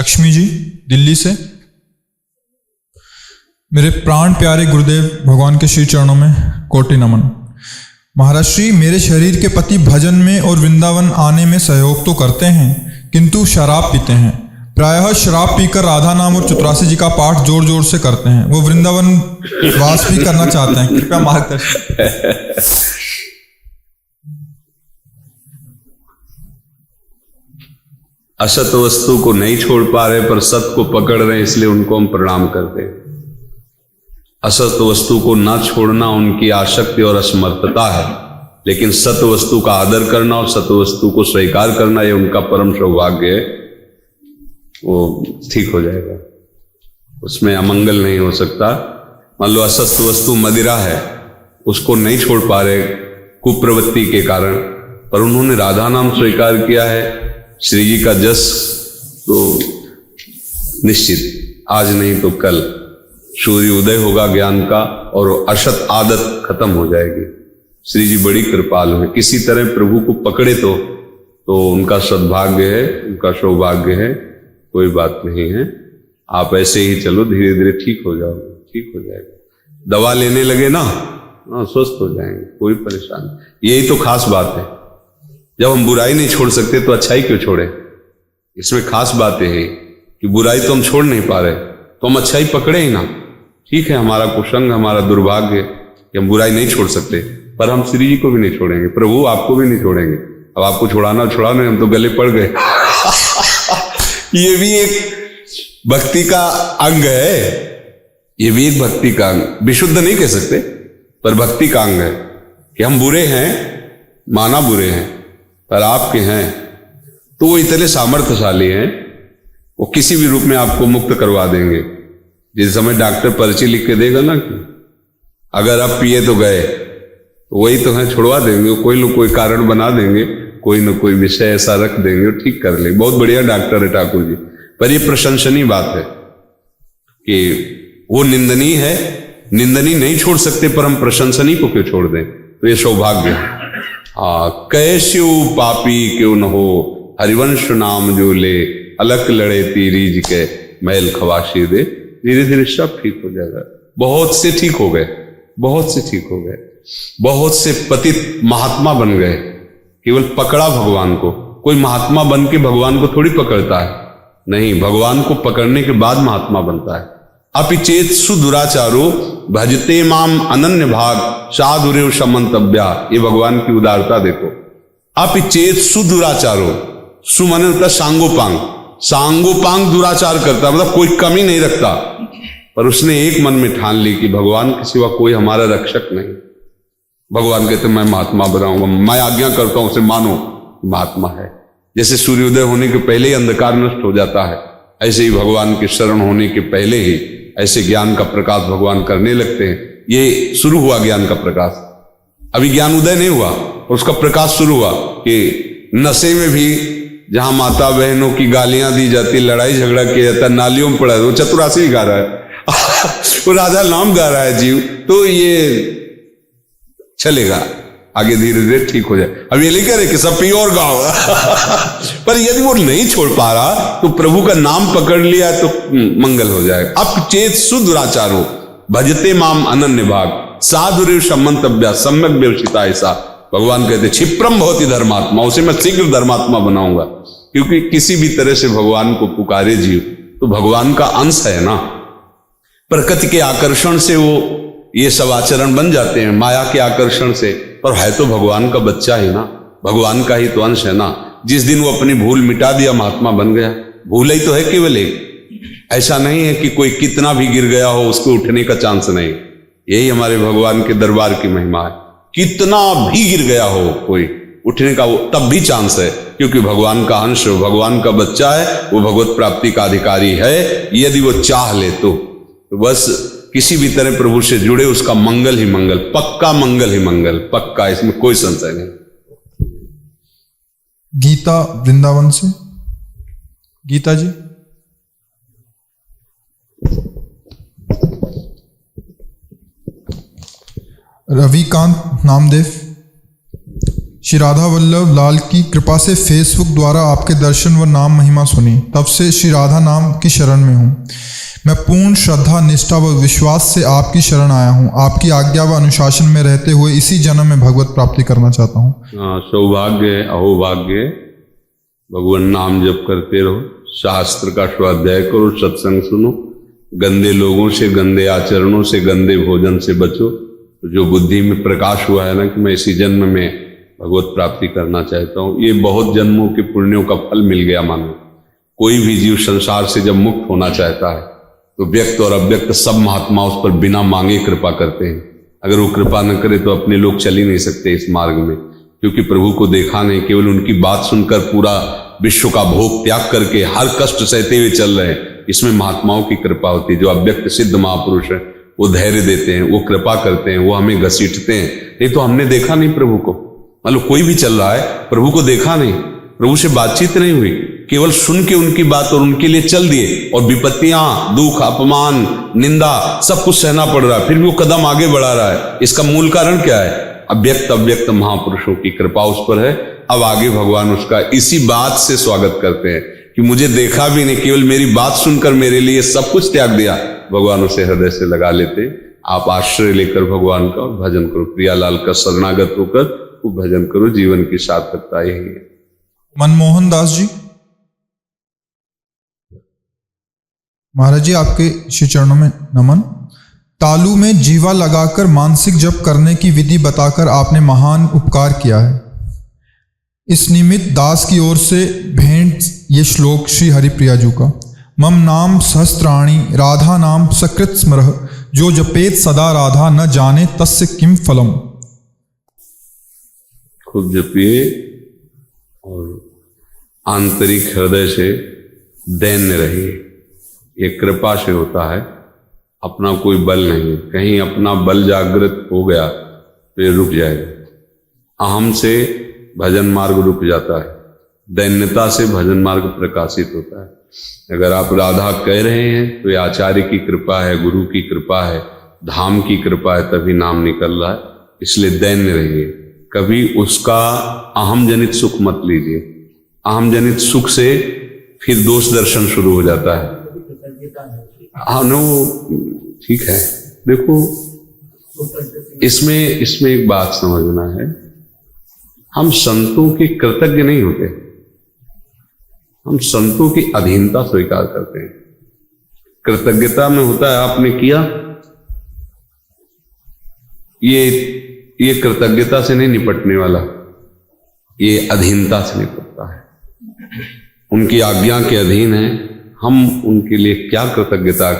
लक्ष्मी जी दिल्ली से। मेरे प्राण प्यारे गुरुदेव भगवान के श्री चरणों में कोटि नमन। महाराज श्री, मेरे शरीर के पति भजन में और वृंदावन आने में सहयोग तो करते हैं, किंतु शराब पीते हैं। प्रायः शराब पीकर राधा नाम और 84 जी का पाठ जोर जोर से करते हैं। वो वृंदावन वास भी करना चाहते हैं, कृपया मार्गदर्शन। असत वस्तु को नहीं छोड़ पा रहे पर सत को पकड़ रहे हैं, इसलिए उनको हम प्रणाम करते हैं। असत वस्तु को ना छोड़ना उनकी आसक्ति और असमर्थता है, लेकिन सत वस्तु का आदर करना और सत वस्तु को स्वीकार करना ये उनका परम सौभाग्य है। वो ठीक हो जाएगा, उसमें अमंगल नहीं हो सकता। मान लो असत वस्तु मदिरा है, उसको नहीं छोड़ पा रहे कुप्रवृत्ति के कारण, पर उन्होंने राधा नाम स्वीकार किया है, श्री जी का जस, तो निश्चित आज नहीं तो कल सूर्य उदय होगा ज्ञान का और असत आदत खत्म हो जाएगी। श्री जी बड़ी कृपालु है, किसी तरह प्रभु को पकड़े तो उनका सद्भाग्य है, उनका सौभाग्य है, कोई बात नहीं है। आप ऐसे ही चलो, धीरे धीरे ठीक हो जाओगे, ठीक हो जाएगा। दवा लेने लगे ना, स्वस्थ हो जाएंगे, कोई परेशानी। यही तो खास बात है, जब हम बुराई नहीं छोड़ सकते तो अच्छाई क्यों छोड़े। इसमें खास बात है कि बुराई तो हम छोड़ नहीं पा रहे, तो हम अच्छाई पकड़े ही ना। ठीक है, हमारा कुसंग, हमारा दुर्भाग्य कि हम बुराई नहीं छोड़ सकते, पर हम श्री जी को भी नहीं छोड़ेंगे, प्रभु आपको भी नहीं छोड़ेंगे। अब आपको छुड़ाना, हम तो गले पड़ गए। ये भी एक भक्ति का अंग है, ये भी एक भक्ति का अंग, विशुद्ध नहीं कह सकते पर भक्ति का अंग है कि हम बुरे हैं, माना बुरे हैं, पर आपके हैं तो वो इतने सामर्थ्यशाली हैं, वो किसी भी रूप में आपको मुक्त करवा देंगे। जिस समय डॉक्टर पर्ची लिख के देगा ना कि अगर आप पिए तो गए, तो वही तो है, छुड़वा देंगे। कोई लोग कोई कारण बना देंगे, कोई न कोई विषय ऐसा रख देंगे, ठीक कर लेंगे। बहुत बढ़िया डॉक्टर है ठाकुर जी, पर ये प्रशंसनीय बात है कि वो निंदनीय है, निंदनीय नहीं छोड़ सकते, पर हम प्रशंसनीय को क्यों छोड़ दें, तो ये सौभाग्य है। कैस्यु पापी क्यों न हो, हरिवंश नाम जो ले, अलक लड़े तीरीज के, मैल खवाशी दे। धीरे धीरे सब ठीक हो जाएगा। बहुत से ठीक हो गए, बहुत से ठीक हो गए, बहुत से पतित महात्मा बन गए, केवल पकड़ा भगवान को। कोई महात्मा बन के भगवान को थोड़ी पकड़ता है, नहीं, भगवान को पकड़ने के बाद महात्मा बनता है। अपिचेत सुदुराचारो भजते माम अनन्य भाग, साधुरेव समंतव्या। ये भगवान की उदारता देखो। अपिचेत सुदुराचारो, सुमन होता सांगोपांग, सांगोपांग दुराचार करता, मतलब कोई कमी नहीं रखता, पर उसने एक मन में ठान ली कि भगवान के सिवा कोई हमारा रक्षक नहीं। भगवान कहते मैं महात्मा बनाऊंगा, मैं आज्ञा करता हूं, उसे मानो, महात्मा है। जैसे सूर्योदय होने के पहले ही अंधकार नष्ट हो जाता है, ऐसे ही भगवान के शरण होने के पहले ही ऐसे ज्ञान का प्रकाश भगवान करने लगते हैं। ये शुरू हुआ ज्ञान का प्रकाश, अभी ज्ञान उदय नहीं हुआ, उसका प्रकाश शुरू हुआ कि नशे में भी जहां माता बहनों की गालियां दी जाती, लड़ाई झगड़ा किया जाता, नालियों में पड़ा है, वो चतुरासी ही गा रहा है वो राधा नाम गा रहा है जीव, तो ये चलेगा आगे, धीरे धीरे ठीक हो जाए। अब ये लिख रहे कि सब पियो और गाओ पर यदि वो नहीं छोड़ पा रहा तो प्रभु का नाम पकड़ लिया तो मंगल हो जाएगा। अब चेत सुदुराचारो भजते माम अनन्य भाग, साधुरेव समंतव्या सम्यक व्यवसिता। ऐसा भगवान कहते क्षिप्रम भवति धर्मात्मा, उसे मैं शीघ्र धर्मात्मा बनाऊंगा। क्योंकि किसी भी तरह से भगवान को पुकारे जीव तो भगवान का अंश है ना, प्रकृति के आकर्षण से वो ये सब आचरण बन जाते हैं, माया के आकर्षण से, पर है तो भगवान का बच्चा ही ना, भगवान का ही तो अंश है ना। जिस दिन वो अपनी भूल मिटा दिया महात्मा बन गया। भूल ही तो है केवल एक, ऐसा नहीं है कि कोई कितना भी गिर गया हो उसको उठने का चांस नहीं। यही हमारे भगवान के दरबार की महिमा है, कितना भी गिर गया हो कोई, उठने का तब भी चांस है, क्योंकि भगवान का अंश, भगवान का बच्चा है, वो भगवत प्राप्ति का अधिकारी है। यदि वो चाह ले तो बस किसी भी तरह प्रभु से जुड़े, उसका मंगल ही मंगल, पक्का मंगल ही मंगल, पक्का, इसमें कोई संशय नहीं। गीता वृंदावन से। गीता जी। रविकांत नामदेव। श्री राधा वल्लभ लाल की कृपा से फेसबुक द्वारा आपके दर्शन व नाम महिमा सुनी, तब से श्री राधा नाम की शरण में हूँ। मैं पूर्ण श्रद्धा, निष्ठा व विश्वास से आपकी शरण आया हूँ। आपकी आज्ञा व अनुशासन में रहते हुए इसी जन्म में भगवत प्राप्ति करना चाहता हूँ। सौभाग्य अहोभाग्य, भगवान नाम जप करते रहो, शास्त्र का स्वाध्याय करो, सत्संग सुनो, गंदे लोगों से, गंदे आचरणों से, गंदे भोजन से बचो। तो जो बुद्धि में प्रकाश हुआ है ना कि मैं इसी जन्म में भगवत प्राप्ति करना चाहता हूँ, ये बहुत जन्मों के पुण्यों का फल मिल गया। मानो कोई भी जीव संसार से जब मुक्त होना चाहता है तो व्यक्त और अव्यक्त सब महात्मा उस पर बिना मांगे कृपा करते हैं। अगर वो कृपा न करे तो अपने लोग चल ही नहीं सकते इस मार्ग में, क्योंकि प्रभु को देखा नहीं, केवल उनकी बात सुनकर पूरा विश्व का भोग त्याग करके हर कष्ट सहते हुए चल रहे हैं। इसमें महात्माओं की कृपा होती है। जो अव्यक्त सिद्ध महापुरुष है वो धैर्य देते हैं, वो कृपा करते हैं, वो हमें घसीटते हैं। नहीं तो हमने देखा नहीं प्रभु को, मतलब कोई भी चल रहा है, प्रभु को देखा नहीं, प्रभु से बातचीत नहीं हुई, केवल सुन के उनकी बात और उनके लिए चल दिए, और विपत्तियां, दुख, अपमान, निंदा सब कुछ सहना पड़ रहा है, फिर भी वो कदम आगे बढ़ा रहा है। इसका मूल कारण क्या है? अव्यक्त अव्यक्त महापुरुषों की कृपा उस पर है। अब आगे भगवान उसका इसी बात से स्वागत करते हैं कि मुझे देखा भी नहीं, केवल मेरी बात सुनकर मेरे लिए सब कुछ त्याग दिया। भगवान उसे हृदय से लगा लेते। आप आश्रय लेकर भगवान का भजन करो, प्रियालाल का शरणागत होकर खूब भजन करो। जीवन की सार्थकता यही है। मनमोहन दास जी, महाराज जी आपके श्री चरणों में नमन। तालू में जीवा लगाकर मानसिक जप करने की विधि बताकर आपने महान उपकार किया है। इस निमित्त दास की ओर से भेंट ये श्लोक श्री हरिप्रिया जी का। मम नाम सहस्त्राणी राधा नाम सकृत स्मरः, जो जपेत सदा राधा न जाने तस्य किम फलम। खूब जपिए और आंतरिक हृदय से दैन्य रहिए। ये कृपा से होता है, अपना कोई बल नहीं। कहीं अपना बल जागृत हो गया तो ये रुक जाएगा। अहम से भजन मार्ग रुक जाता है, दैन्यता से भजन मार्ग प्रकाशित होता है। अगर आप राधा कह रहे हैं तो ये आचार्य की कृपा है, गुरु की कृपा है, धाम की कृपा है, तभी नाम निकल रहा है। इसलिए दैन्य रहिए, कभी उसका अहम जनित सुख मत लीजिए। अहम जनित सुख से फिर दोष दर्शन शुरू हो जाता है। हाँ नो, ठीक है। देखो इसमें एक बात समझना है, हम संतों के कृतज्ञ नहीं होते, हम संतों की अधीनता स्वीकार करते हैं। कृतज्ञता में होता है आपने किया, ये कृतज्ञता से नहीं निपटने वाला, ये अधीनता से निपटता है। उनकी आज्ञा के अधीन है, हम उनके लिए क्या कृतज्ञता।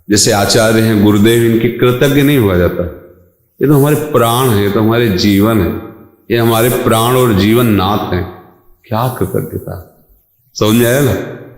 जैसे आचार्य हैं, गुरुदेव, इनके कृतज्ञ नहीं हुआ जाता। ये तो हमारे प्राण है, तो हमारे जीवन है, ये हमारे प्राण और जीवन नाथ हैं। क्या कृतज्ञता, समझ आया ना?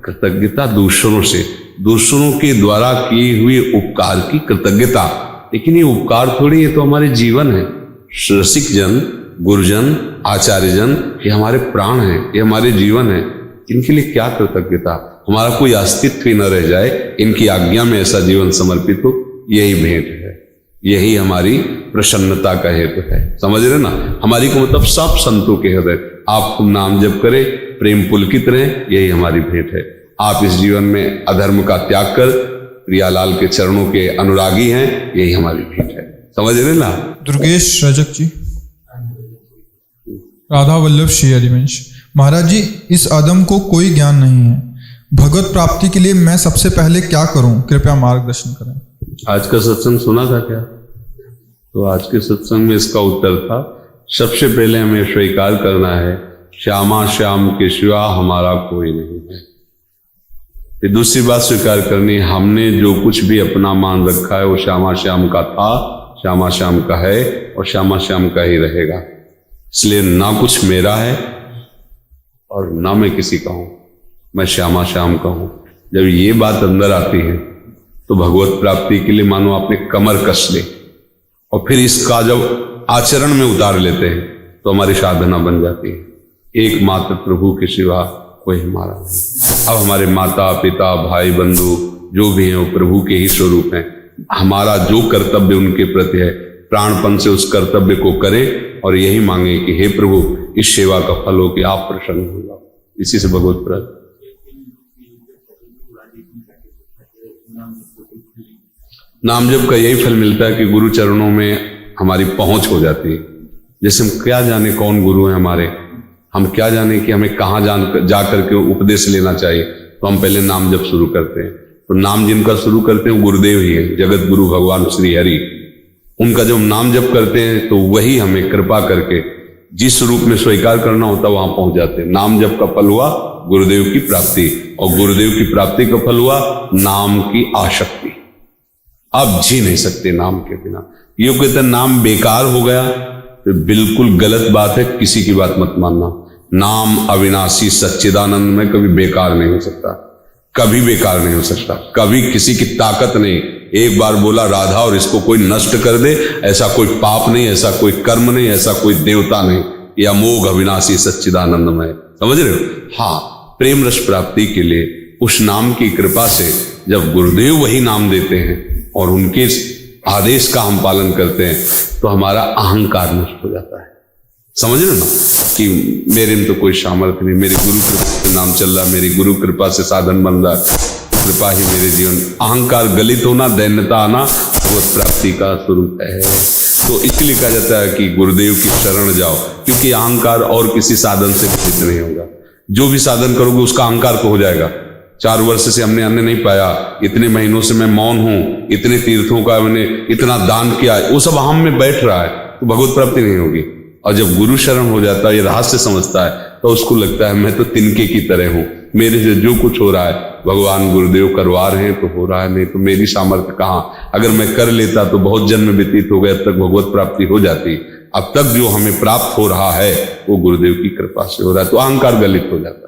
कृतज्ञता दूसरों से, दूसरों के द्वारा किए हुए उपकार की कृतज्ञता। लेकिन ये उपकार थोड़ी, ये तो हमारे जीवन है। रसिक जन, गुरुजन, आचार्यजन, ये हमारे प्राण हैं, ये हमारे जीवन है। इनके लिए क्या कृतज्ञता, हमारा कोई अस्तित्व ही न रह जाए, इनकी आज्ञा में ऐसा जीवन समर्पित हो, यही भेंट है, यही हमारी प्रसन्नता का हेतु है। समझ रहे ना? हमारी को मतलब सब संतों के हृदय आप नाम जप करें, प्रेम पुलकित रहे, यही हमारी भेंट है। आप इस जीवन में अधर्म का त्याग कर प्रियालाल के चरणों के अनुरागी हैं, यही हमारी भेंट है। समझ रहे ना? दुर्गेश रजक जी, राधा वल्लभ श्री हरिवंश। महाराज जी, इस अदम को कोई ज्ञान नहीं है, भगवत प्राप्ति के लिए मैं सबसे पहले क्या करूं, कृपया मार्गदर्शन करें। आज का सत्संग सुना था क्या? तो आज के सत्संग में इसका उत्तर था, सबसे पहले हमें स्वीकार करना है श्यामा श्याम के सिवा हमारा कोई नहीं है। फिर दूसरी बात स्वीकार करनी, हमने जो कुछ भी अपना मान रखा है वो श्यामा श्याम का था, श्यामा श्याम का है और श्यामा श्याम का ही रहेगा। इसलिए ना कुछ मेरा है और ना मैं किसी का हूं, मैं श्यामा श्याम का हूं। जब ये बात अंदर आती है तो भगवत प्राप्ति के लिए मानो आपने कमर कस ले और फिर इसका जब आचरण में उतार लेते हैं तो हमारी साधना बन जाती है। एकमात्र प्रभु के सिवा कोई हमारा नहीं। अब हमारे माता पिता भाई बंधु जो भी हैं वो प्रभु के ही स्वरूप हैं। हमारा जो कर्तव्य उनके प्रति है प्राणपन से उस कर्तव्य को करें और यही मांगे कि हे प्रभु इस सेवा का फल हो कि आप प्रसन्न हो जाओ। इसी से भगवत प्राप्ति। नाम जप का यही फल मिलता है कि गुरु चरणों में हमारी पहुंच हो जाती है। जैसे हम क्या जाने कौन गुरु है हमारे, हम क्या जाने कि हमें कहाँ जा करके उपदेश लेना चाहिए, तो हम पहले नाम जप शुरू करते हैं। तो नाम जिनका शुरू करते हैं वो गुरुदेव ही है, जगत गुरु भगवान श्री हरि। उनका जब नाम जप करते हैं तो वही हमें कृपा करके जिस रूप में स्वीकार करना होता है वहां पहुंच जाते हैं। नाम जप का फल हुआ गुरुदेव की प्राप्ति, और गुरुदेव की प्राप्ति का फल हुआ नाम की आसक्ति। अब जी नहीं सकते नाम के बिना। ये कहते नाम बेकार हो गया तो बिल्कुल गलत बात है, किसी की बात मत मानना। नाम अविनाशी सच्चिदानंद में कभी बेकार नहीं हो सकता, कभी बेकार नहीं हो सकता, कभी किसी की ताकत नहीं। एक बार बोला राधा और इसको कोई नष्ट कर दे, ऐसा कोई पाप नहीं, ऐसा कोई कर्म नहीं, ऐसा कोई देवता नहीं। यह अमोघ अविनाशी सच्चिदानंदमय, समझ रहे हो। हाँ, प्रेम रस प्राप्ति के लिए उस नाम की कृपा से जब गुरुदेव वही नाम देते हैं और उनके आदेश का हम पालन करते हैं तो हमारा अहंकार नष्ट हो जाता है। समझ रहे हो ना कि मेरे में तो कोई सामर्थ्य नहीं, मेरे गुरु कृपा से नाम चल रहा, मेरी गुरु कृपा से साधन बन रहा, कृपा ही मेरे जीवन। अहंकार गलित होना, दैन्यता आना भगवत प्राप्ति का स्वरूप है। तो इसलिए कहा जाता है कि गुरुदेव की शरण जाओ, क्योंकि अहंकार और किसी साधन से गलित नहीं होगा। जो भी साधन करोगे उसका अहंकार तो हो जाएगा। 4 वर्ष से हमने अन्न नहीं पाया, इतने महीनों से मैं मौन हूं, इतने तीर्थों का मैंने इतना दान किया, वो सब अहम में बैठ रहा है, तो भगवत प्राप्ति नहीं होगी। और जब गुरु शरण हो जाता है, ये रहस्य समझता है, तो उसको लगता है मैं तो तिनके की तरह हूं, मेरे से जो कुछ हो रहा है भगवान गुरुदेव करवा रहे हैं तो हो रहा है, नहीं तो मेरी सामर्थ्य कहाँ। अगर मैं कर लेता तो बहुत जन्म व्यतीत हो गए, अब तक भगवत प्राप्ति हो जाती। अब तक जो हमें प्राप्त हो रहा है वो गुरुदेव की कृपा से हो रहा है, तो अहंकार गलित हो जाता है।